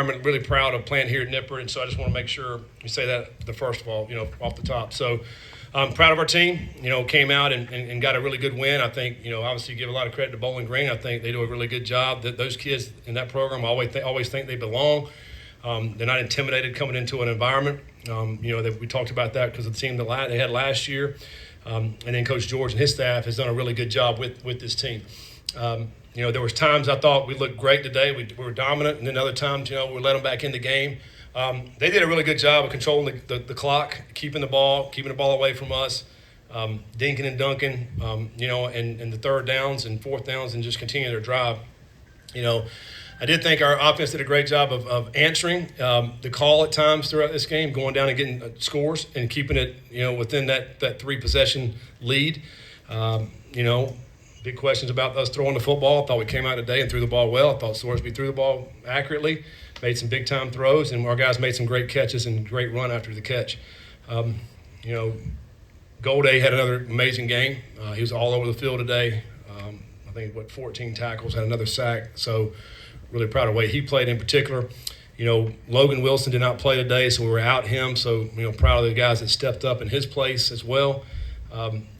environment. Really proud of playing here at Nipper, and so I just want to make sure we say that first of all, off the top. So I'm proud of our team. Came out and got a really good win. I think, obviously give a lot of credit to Bowling Green. I think they do a really good job. That those kids in that program always think they belong. They're not intimidated coming into an environment. That we talked about that because of the team that they had last year. And then Coach George and his staff has done a really good job with this team. There was times I thought we looked great today. We were dominant, and then other times, we let them back in the game. They did a really good job of controlling the clock, keeping the ball away from us, dinking and dunking, and the third downs and fourth downs, and just continue their drive. I did think our offense did a great job of answering the call at times throughout this game, going down and getting scores and keeping it, within that 3-possession lead. Big questions about us throwing the football. I thought we came out today and threw the ball well. I thought Sorsby threw the ball accurately, made some big-time throws, and our guys made some great catches and great run after the catch. Golday had another amazing game. He was all over the field today. I think, 14 tackles, had another sack. So really proud of the way he played in particular. Logan Wilson did not play today, so we were out him. So, proud of the guys that stepped up in his place as well.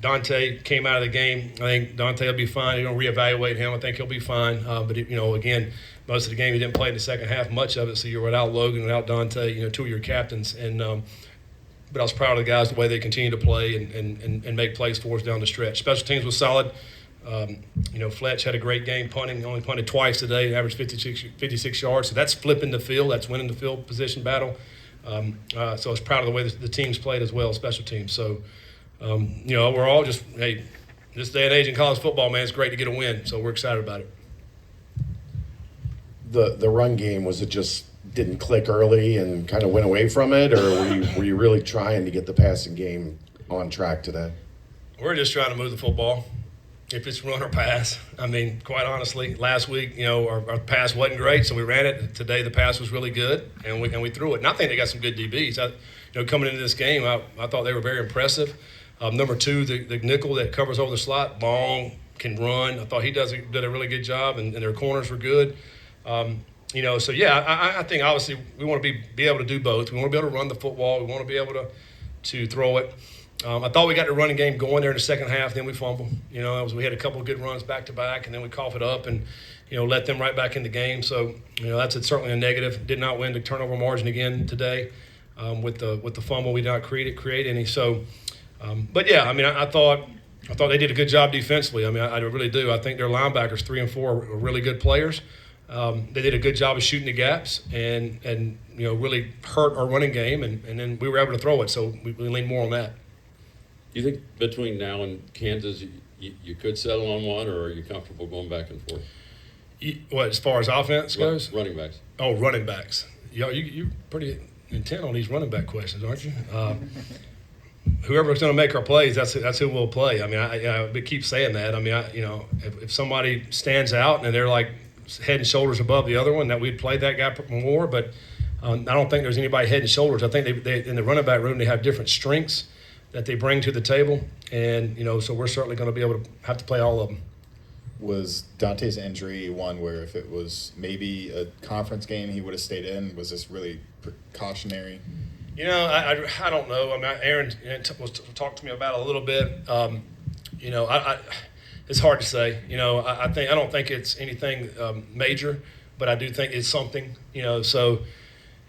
Dante came out of the game. I think Dante will be fine. You're going to reevaluate him. I think he'll be fine. But, again, most of the game he didn't play in the second half, much of it. So you're without Logan, without Dante, two of your captains. And but I was proud of the guys, the way they continue to play and make plays for us down the stretch. Special teams was solid. Fletch had a great game punting. Only punted twice today, averaged 56 yards. So that's flipping the field. That's winning the field position battle. So I was proud of the way the teams played as well, special teams. So, overall, just, hey, this day and age in college football, man, it's great to get a win. So we're excited about it. The run game, was it just didn't click early and kind of went away from it, or were you really trying to get the passing game on track today? We're just trying to move the football. If it's run or pass. I mean, quite honestly, last week, our pass wasn't great, so we ran it. Today, the pass was really good, and we threw it. And I think they got some good DBs. Coming into this game, I thought they were very impressive. Number 2, the nickel that covers over the slot, long, can run. I thought he did a really good job, and their corners were good. So, yeah, I think obviously we want to be able to do both. We want to be able to run the football. We want to be able to throw it. I thought we got the running game going there in the second half, then we fumbled. We had a couple of good runs back-to-back, and then we cough it up and, let them right back in the game. So, that's certainly a negative. Did not win the turnover margin again today with the fumble. We did not create any. So, but, yeah, I mean, I thought they did a good job defensively. I mean, I really do. I think their linebackers, 3 and 4, are really good players. They did a good job of shooting the gaps and really hurt our running game, and then we were able to throw it. So we lean more on that. Do you think between now and Kansas you could settle on one, or are you comfortable going back and forth? What, as far as offense goes? Running backs. Oh, running backs. You're pretty intent on these running back questions, aren't you? Whoever's going to make our plays, that's who we'll play. I mean, I keep saying that. I mean, if somebody stands out and they're like head and shoulders above the other one, that we'd play that guy more. But I don't think there's anybody head and shoulders. I think they in the running back room, they have different strengths that they bring to the table, and so we're certainly going to be able to have to play all of them. Was Dante's injury one where if it was maybe a conference game he would have stayed in? Was this really precautionary? I don't know. I mean, Aaron talked to me about it a little bit. It's hard to say. I don't think it's anything major, but I do think it's something. So.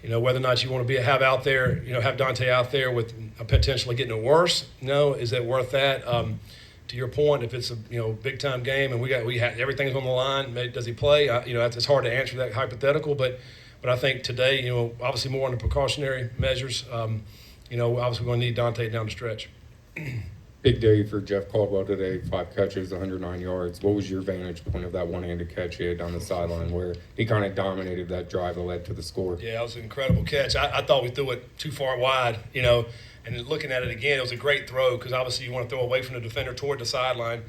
Whether or not you want to have Dante out there with potentially getting it worse, is that worth that? To your point, if it's a big time game and we have everything's on the line, does he play? It's hard to answer that hypothetical, but I think today, obviously more on the precautionary measures. Obviously we're going to need Dante down the stretch. Big day for Jeff Caldwell today, 5 catches, 109 yards. What was your vantage point of that one-handed catch he had down the sideline where he kind of dominated that drive that led to the score? Yeah, it was an incredible catch. I thought we threw it too far wide, and then looking at it again, it was a great throw because obviously you want to throw away from the defender toward the sideline.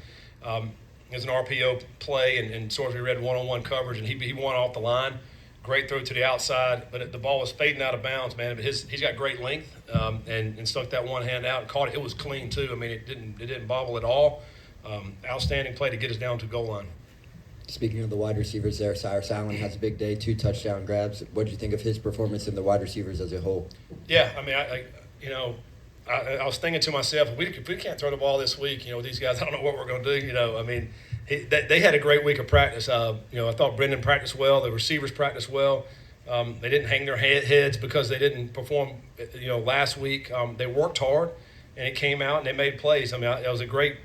It was an RPO play, and Sorsby read one-on-one coverage, and he won off the line. Great throw to the outside, but the ball was fading out of bounds, man. But he's got great length and stuck that one hand out and caught it. It was clean too. I mean, it didn't bobble at all. Outstanding play to get us down to the goal line. Speaking of the wide receivers there, Cyrus Allen has a big day, 2 touchdown grabs. What do you think of his performance in the wide receivers as a whole? Yeah, I mean, I was thinking to myself, if we can't throw the ball this week, these guys, I don't know what we're going to do. I mean, they had a great week of practice. I thought Brendan practiced well. The receivers practiced well. They didn't hang their heads because they didn't perform, last week. They worked hard, and it came out, and they made plays. I mean, it was a great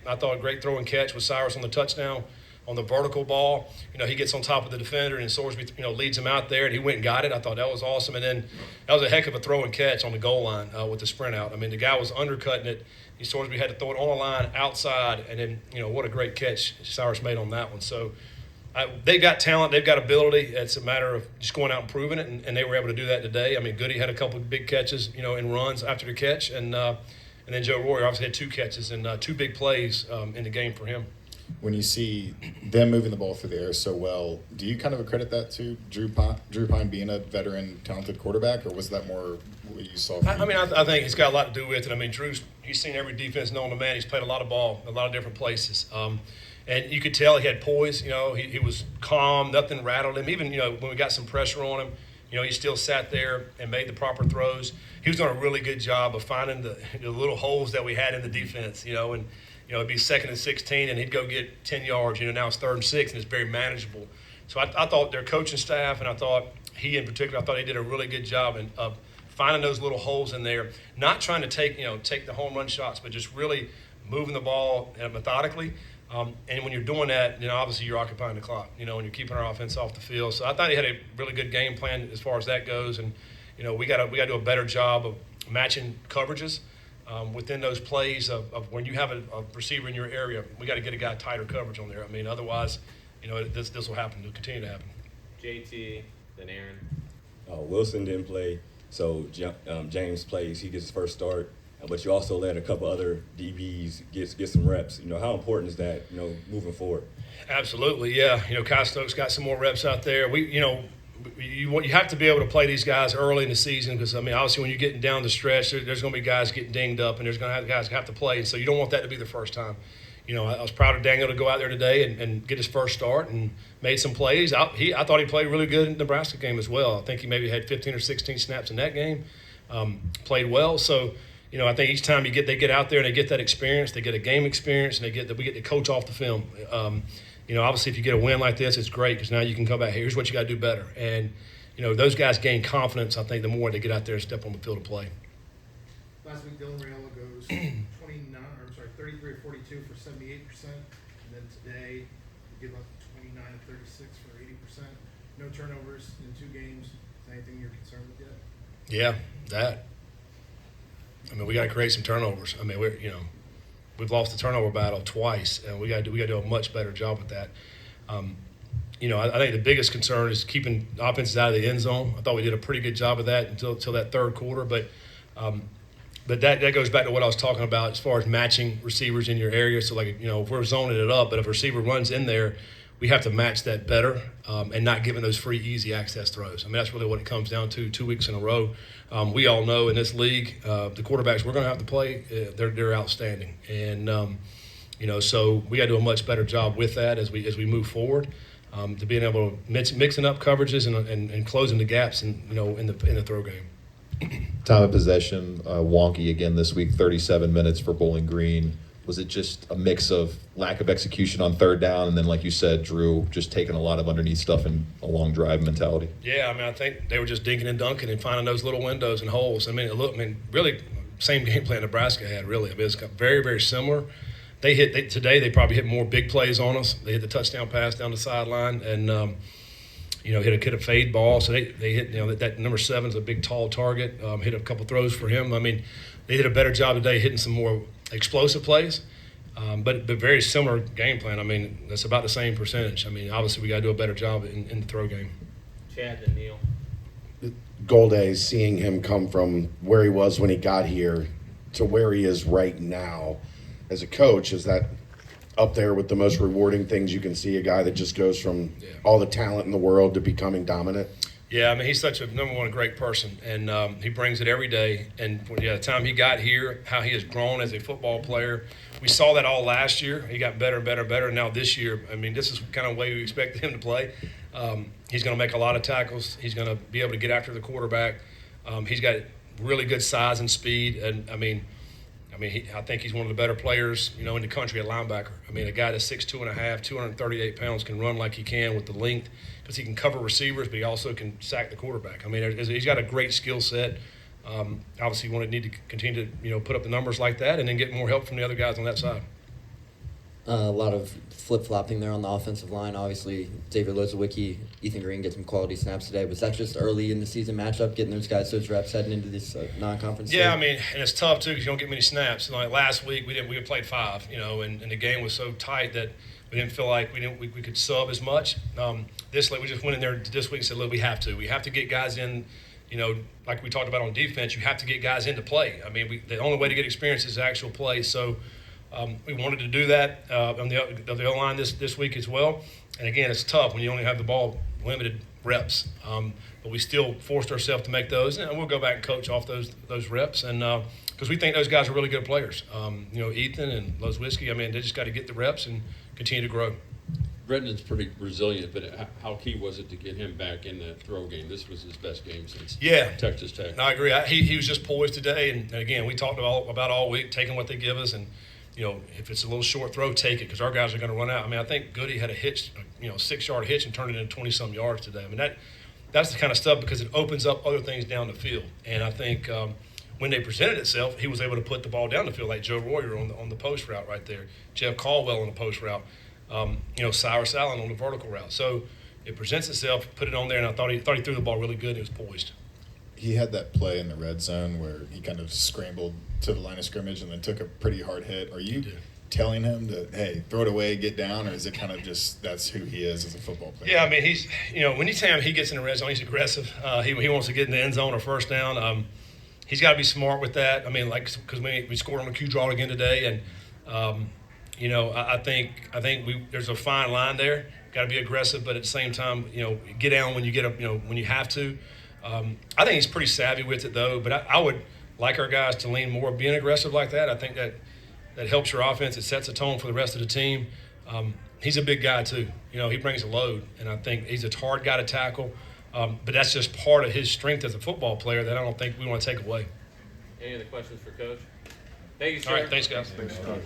throw and catch with Cyrus on the touchdown. On the vertical ball, he gets on top of the defender, and Sorsby, leads him out there, and he went and got it. I thought that was awesome. And then that was a heck of a throw and catch on the goal line with the sprint out. I mean, the guy was undercutting it. Sorsby had to throw it on the line outside, and then, what a great catch Cyrus made on that one. So they've got talent. They've got ability. It's a matter of just going out and proving it, and they were able to do that today. I mean, Goody had a couple of big catches, in runs after the catch, and then Joe Royer obviously had 2 catches and 2 big plays in the game for him. When you see them moving the ball through the air so well, do you kind of accredit that to Drew Pine being a veteran, talented quarterback, or was that more what you saw? I think it's got a lot to do with it. I mean, he's seen every defense known to man. He's played a lot of ball, a lot of different places. And you could tell he had poise. He was calm. Nothing rattled him. Even, when we got some pressure on him, he still sat there and made the proper throws. He was doing a really good job of finding the little holes that we had in the defense, and it'd be 2nd and 16, and he'd go get 10 yards. Now it's 3rd and 6, and it's very manageable. So I thought their coaching staff, and I thought he in particular, I thought he did a really good job of finding those little holes in there, not trying to take the home run shots, but just really moving the ball methodically. And when you're doing that, obviously you're occupying the clock, and you're keeping our offense off the field. So I thought he had a really good game plan as far as that goes. And, we got to do a better job of matching coverages. Within those plays of when you have a receiver in your area, we got to get a guy tighter coverage on there. I mean, otherwise, this will happen. It'll continue to happen. JT, then Aaron. Wilson didn't play, so James plays. He gets his first start, but you also let a couple other DBs get some reps. How important is that? Moving forward. Absolutely, yeah. Kyle Stokes got some more reps out there. You have to be able to play these guys early in the season because, obviously when you're getting down the stretch, there's going to be guys getting dinged up and there's going to have guys have to play. And so you don't want that to be the first time. I was proud of Daniel to go out there today and get his first start and made some plays. I thought he played really good in the Nebraska game as well. I think he maybe had 15 or 16 snaps in that game, played well. So, I think each time they get out there and they get that experience, they get a game experience, and we get to coach off the film. Obviously, if you get a win like this, it's great because now you can come back. Here's what you got to do better. And, those guys gain confidence, I think, the more they get out there and step on the field to play. Last week, Dylan Raiola goes 33 or 42 for 78%. And then today, you give up 29 and 36 for 80%. No turnovers in 2 games. Is there anything you're concerned with yet? Yeah, that. We got to create some turnovers. We've lost the turnover battle twice, and we got to do a much better job with that. I think the biggest concern is keeping offenses out of the end zone. I thought we did a pretty good job of that until that 3rd quarter, but that goes back to what I was talking about as far as matching receivers in your area. So, if we're zoning it up, but if a receiver runs in there, we have to match that better and not giving those free, easy access throws. that's really what it comes down to 2 weeks in a row. We all know in this league, the quarterbacks we're going to have to play, they're outstanding. And, so we got to do a much better job with that as we move forward to being able to mixing up coverages and closing the gaps in the throw game. Time of possession, wonky again this week, 37 minutes for Bowling Green. Was it just a mix of lack of execution on 3rd down and then, like you said, Drew, just taking a lot of underneath stuff and a long drive mentality? Yeah, I think they were just dinking and dunking and finding those little windows and holes. Really same game plan Nebraska had, really. It's very, very similar. Today they probably hit more big plays on us. They hit the touchdown pass down the sideline and hit a fade ball. So they hit, that number 7 is a big, tall target. Hit a couple throws for him. They did a better job today hitting some more explosive plays, but very similar game plan. That's about the same percentage. Obviously we got to do a better job in the throw game. Chad and Neil. Golday, seeing him come from where he was when he got here to where he is right now as a coach, is that up there with the most rewarding things you can see, a guy that just goes from all the talent in the world to becoming dominant? Yeah, I mean, he's such a, number one, a great person, and he brings it every day. And the time he got here, how he has grown as a football player. We saw that all last year. He got better and better and better. And now this year, I mean, this is kind of the way we expected him to play. He's going to make a lot of tackles. He's going to be able to get after the quarterback. He's got really good size and speed. And, I think he's one of the better players, in the country at linebacker. I mean, a guy that's 6'2.5", 238 pounds can run like he can with the length because he can cover receivers, but he also can sack the quarterback. I mean, he's got a great skill set. Obviously, you need to continue to put up the numbers like that, and then get more help from the other guys on that side. A lot of flip-flopping there on the offensive line. Obviously, Xavier Lozowicki, Ethan Green get some quality snaps today. Was that just early in the season matchup, getting those guys those reps heading into this non-conference? Yeah, season? I mean, and it's tough too because you don't get many snaps. Like last week, we played 5, and the game was so tight that we didn't feel like we could sub as much. We just went in there this week and said, look, we have to get guys in. Like we talked about on defense, you have to get guys into play. I mean, the only way to get experience is actual play. So we wanted to do that on the O-line this week as well. And again, it's tough when you only have the ball limited reps. But we still forced ourselves to make those, and we'll go back and coach off those reps. And because we think those guys are really good players. Ethan and Lozowicki, I mean, they just got to get the reps and continue to grow. Brendan's pretty resilient, but how key was it to get him back in that throw game? This was his best game since Texas Tech. I agree. He was just poised today, and again, we talked about all week, taking what they give us, and if it's a little short throw, take it because our guys are going to run out. I mean, I think Goody had a hitch, 6-yard hitch, and turned it into 20-some yards today. I mean, that's the kind of stuff because it opens up other things down the field, and I think when they presented itself, he was able to put the ball down the field like Joe Royer on the post route right there, Jeff Caldwell on the post route. Cyrus Allen on the vertical route. So it presents itself, put it on there, and I thought he threw the ball really good. And he was poised. He had that play in the red zone where he kind of scrambled to the line of scrimmage and then took a pretty hard hit. Are you telling him to, hey, throw it away, get down, or is it kind of just that's who he is as a football player? Yeah, I mean, he's, anytime he gets in the red zone, he's aggressive. He wants to get in the end zone or first down. He's got to be smart with that. I mean, because we scored on the Q draw again today, and I think there's a fine line there. Got to be aggressive, but at the same time, get down when you get up, when you have to. I think he's pretty savvy with it though. But I would like our guys to lean more being aggressive like that. I think that helps your offense. It sets a tone for the rest of the team. He's a big guy too. He brings a load, and I think he's a hard guy to tackle. But that's just part of his strength as a football player that I don't think we want to take away. Any other questions for Coach? Thank you, sir. All right, thanks, guys. Thanks, Coach.